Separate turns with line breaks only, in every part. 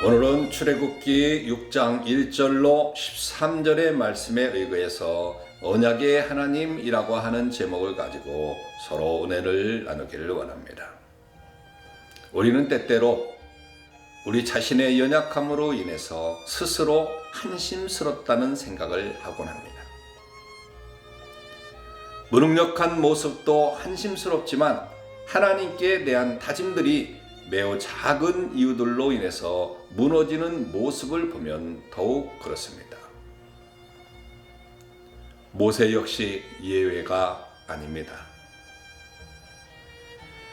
오늘은 출애굽기 6장 1절로 13절의 말씀에 의거해서 언약의 하나님이라고 하는 제목을 가지고 서로 은혜를 나누기를 원합니다. 우리는 때때로 우리 자신의 연약함으로 인해서 스스로 한심스럽다는 생각을 하곤 합니다. 무능력한 모습도 한심스럽지만 하나님께 대한 다짐들이 매우 작은 이유들로 인해서 무너지는 모습을 보면 더욱 그렇습니다. 모세 역시 예외가 아닙니다.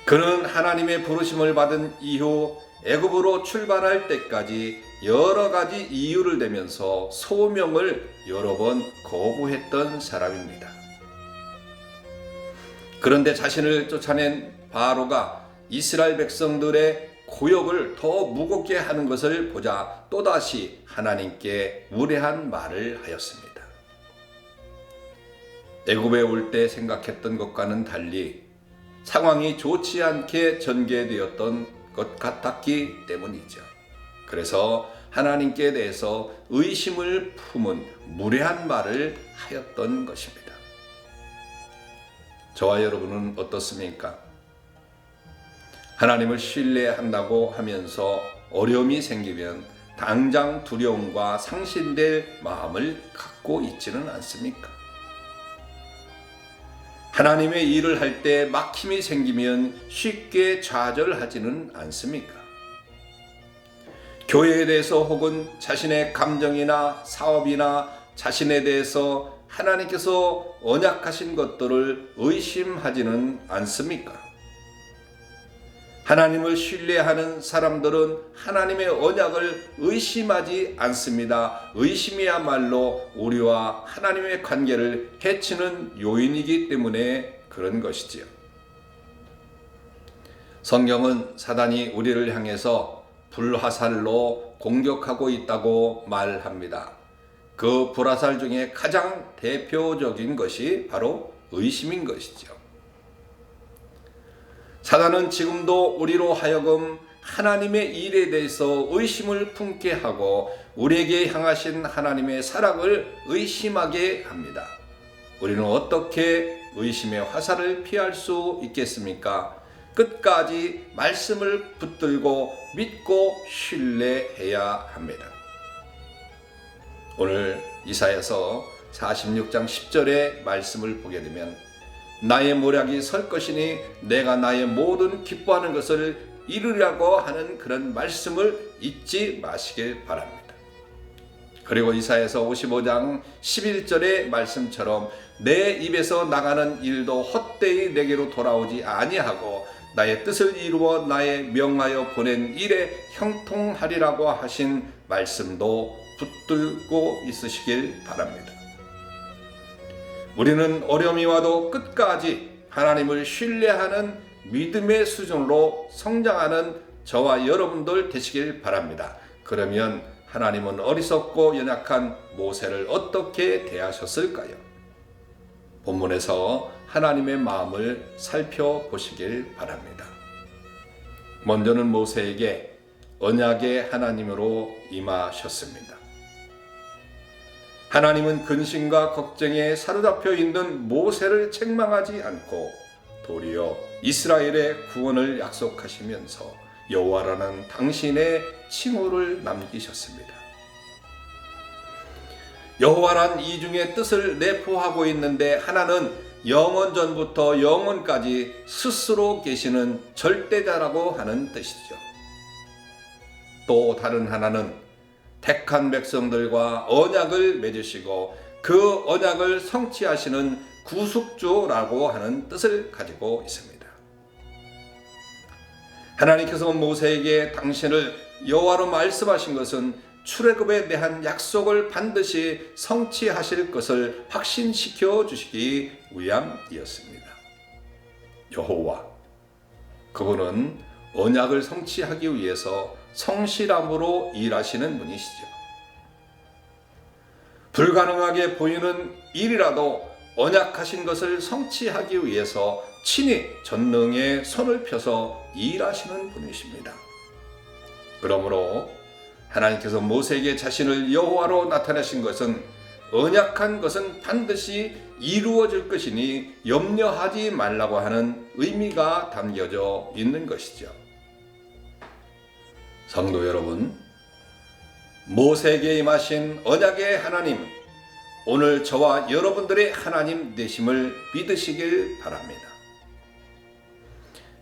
그는 하나님의 부르심을 받은 이후 애굽으로 출발할 때까지 여러 가지 이유를 대면서 소명을 여러 번 거부했던 사람입니다. 그런데 자신을 쫓아낸 바로가 이스라엘 백성들의 고역을 더 무겁게 하는 것을 보자 또다시 하나님께 무례한 말을 하였습니다. 애굽에 올 때 생각했던 것과는 달리 상황이 좋지 않게 전개되었던 것 같았기 때문이죠. 그래서 하나님께 대해서 의심을 품은 무례한 말을 하였던 것입니다. 저와 여러분은 어떻습니까? 하나님을 신뢰한다고 하면서 어려움이 생기면 당장 두려움과 상실될 마음을 갖고 있지는 않습니까? 하나님의 일을 할 때 막힘이 생기면 쉽게 좌절하지는 않습니까? 교회에 대해서 혹은 자신의 감정이나 사업이나 자신에 대해서 하나님께서 언약하신 것들을 의심하지는 않습니까? 하나님을 신뢰하는 사람들은 하나님의 언약을 의심하지 않습니다. 의심이야말로 우리와 하나님의 관계를 해치는 요인이기 때문에 그런 것이지요. 성경은 사단이 우리를 향해서 불화살로 공격하고 있다고 말합니다. 그 불화살 중에 가장 대표적인 것이 바로 의심인 것이죠. 사단은 지금도 우리로 하여금 하나님의 일에 대해서 의심을 품게 하고 우리에게 향하신 하나님의 사랑을 의심하게 합니다. 우리는 어떻게 의심의 화살을 피할 수 있겠습니까? 끝까지 말씀을 붙들고 믿고 신뢰해야 합니다. 오늘 이사야서 46장 10절의 말씀을 보게 되면 나의 모략이 설 것이니 내가 나의 모든 기뻐하는 것을 이루려고 하는 그런 말씀을 잊지 마시길 바랍니다. 그리고 이사야서 55장 11절의 말씀처럼 내 입에서 나가는 일도 헛되이 내게로 돌아오지 아니하고 나의 뜻을 이루어 나의 명하여 보낸 일에 형통하리라고 하신 말씀도 붙들고 있으시길 바랍니다. 우리는 어려움이 와도 끝까지 하나님을 신뢰하는 믿음의 수준으로 성장하는 저와 여러분들 되시길 바랍니다. 그러면 하나님은 어리석고 연약한 모세를 어떻게 대하셨을까요? 본문에서 하나님의 마음을 살펴보시길 바랍니다. 먼저는 모세에게 언약의 하나님으로 임하셨습니다. 하나님은 근심과 걱정에 사로잡혀 있는 모세를 책망하지 않고 도리어 이스라엘의 구원을 약속하시면서 여호와라는 당신의 칭호를 남기셨습니다. 여호와란 이중의 뜻을 내포하고 있는데 하나는 영원전부터 영원까지 스스로 계시는 절대자라고 하는 뜻이죠. 또 다른 하나는 택한 백성들과 언약을 맺으시고 그 언약을 성취하시는 구속주라고 하는 뜻을 가지고 있습니다. 하나님께서 모세에게 당신을 여호와로 말씀하신 것은 출애굽에 대한 약속을 반드시 성취하실 것을 확신시켜 주시기 위함이었습니다. 여호와, 그분은 언약을 성취하기 위해서 성실함으로 일하시는 분이시죠. 불가능하게 보이는 일이라도 언약하신 것을 성취하기 위해서 친히 전능의 손을 펴서 일하시는 분이십니다. 그러므로 하나님께서 모세에게 자신을 여호와로 나타내신 것은 언약한 것은 반드시 이루어질 것이니 염려하지 말라고 하는 의미가 담겨져 있는 것이죠. 성도 여러분, 모세에게 임하신 언약의 하나님, 오늘 저와 여러분들의 하나님 되심을 믿으시길 바랍니다.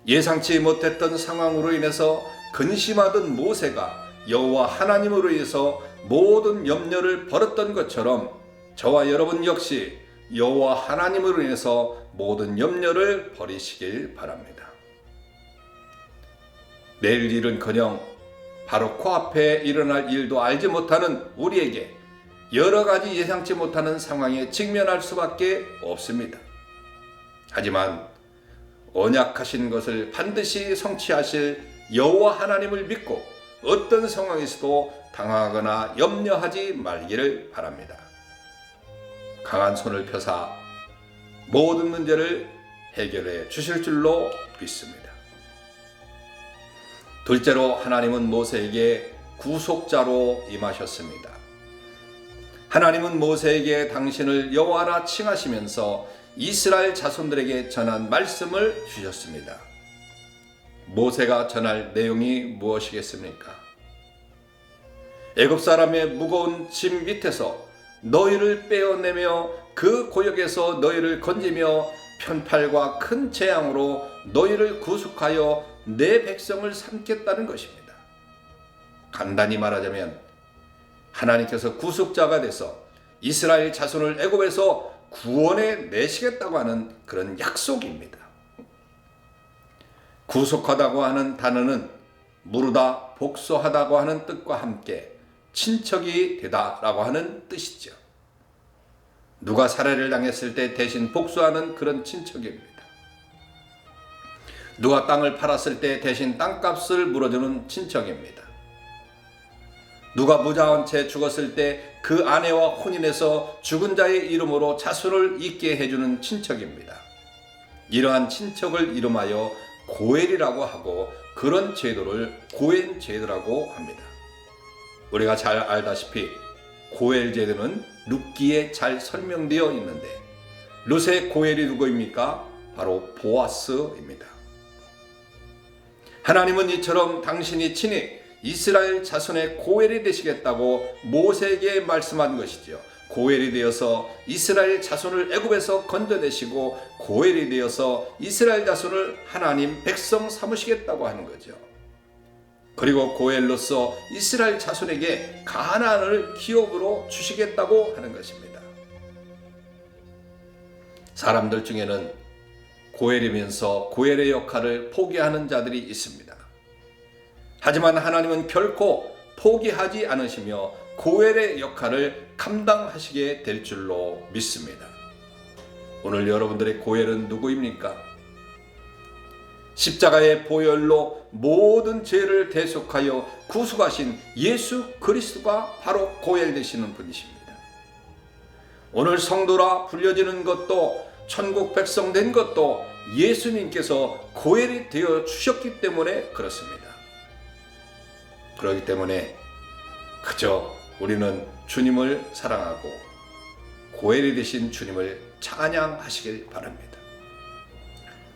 예상치 못했던 상황으로 인해서 근심하던 모세가 여호와 하나님으로 인해서 모든 염려를 버렸던 것처럼 저와 여러분 역시 여호와 하나님으로 인해서 모든 염려를 버리시길 바랍니다. 내일 일은커녕 바로 코앞에 일어날 일도 알지 못하는 우리에게 여러 가지 예상치 못하는 상황에 직면할 수밖에 없습니다. 하지만 언약하신 것을 반드시 성취하실 여호와 하나님을 믿고 어떤 상황에서도 당하거나 염려하지 말기를 바랍니다. 강한 손을 펴사 모든 문제를 해결해 주실 줄로 믿습니다. 둘째로 하나님은 모세에게 구속자로 임하셨습니다. 하나님은 모세에게 당신을 여호와라 칭하시면서 이스라엘 자손들에게 전한 말씀을 주셨습니다. 모세가 전할 내용이 무엇이겠습니까? 애굽 사람의 무거운 짐 밑에서 너희를 빼어내며 그 고역에서 너희를 건지며 편팔과 큰 재앙으로 너희를 구속하여 내 백성을 삼겠다는 것입니다. 간단히 말하자면 하나님께서 구속자가 돼서 이스라엘 자손을 애굽에서 구원해 내시겠다고 하는 그런 약속입니다. 구속하다고 하는 단어는 무르다 복수하다고 하는 뜻과 함께 친척이 되다라고 하는 뜻이죠. 누가 살해를 당했을 때 대신 복수하는 그런 친척입니다. 누가 땅을 팔았을 때 대신 땅값을 물어주는 친척입니다. 누가 무자한 채 죽었을 때 그 아내와 혼인해서 죽은 자의 이름으로 자손을 잇게 해주는 친척입니다. 이러한 친척을 이름하여 고엘이라고 하고 그런 제도를 고엘 제도라고 합니다. 우리가 잘 알다시피 고엘 제도는 룻기에 잘 설명되어 있는데 룻의 고엘이 누구입니까? 바로 보아스입니다. 하나님은 이처럼 당신이 친히 이스라엘 자손의 고엘이 되시겠다고 모세에게 말씀한 것이죠. 고엘이 되어서 이스라엘 자손을 애굽에서 건져내시고 고엘이 되어서 이스라엘 자손을 하나님 백성 삼으시겠다고 하는 거죠. 그리고 고엘로서 이스라엘 자손에게 가나안을 기업으로 주시겠다고 하는 것입니다. 사람들 중에는 고엘이면서 고엘의 역할을 포기하는 자들이 있습니다. 하지만 하나님은 결코 포기하지 않으시며 고엘의 역할을 감당하시게 될 줄로 믿습니다. 오늘 여러분들의 고엘은 누구입니까? 십자가의 보혈로 모든 죄를 대속하여 구속하신 예수 그리스도가 바로 고엘 되시는 분이십니다. 오늘 성도라 불려지는 것도 천국 백성 된 것도 예수님께서 고엘이 되어 주셨기 때문에 그렇습니다. 그렇기 때문에 그저 우리는 주님을 사랑하고 고엘이 되신 주님을 찬양하시길 바랍니다.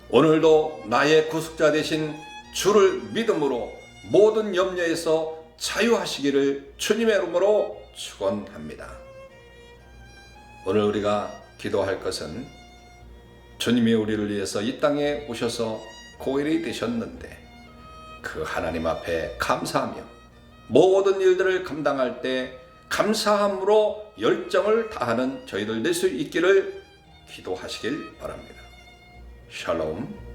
오늘도 나의 구속자 되신 주를 믿음으로 모든 염려에서 자유하시기를 주님의 이름으로 축원합니다. 오늘 우리가 기도할 것은 주님이 우리를 위해서 이 땅에 오셔서 고엘이 되셨는데 그 하나님 앞에 감사하며 모든 일들을 감당할 때 감사함으로 열정을 다하는 저희들 될 수 있기를 기도하시길 바랍니다. 샬롬.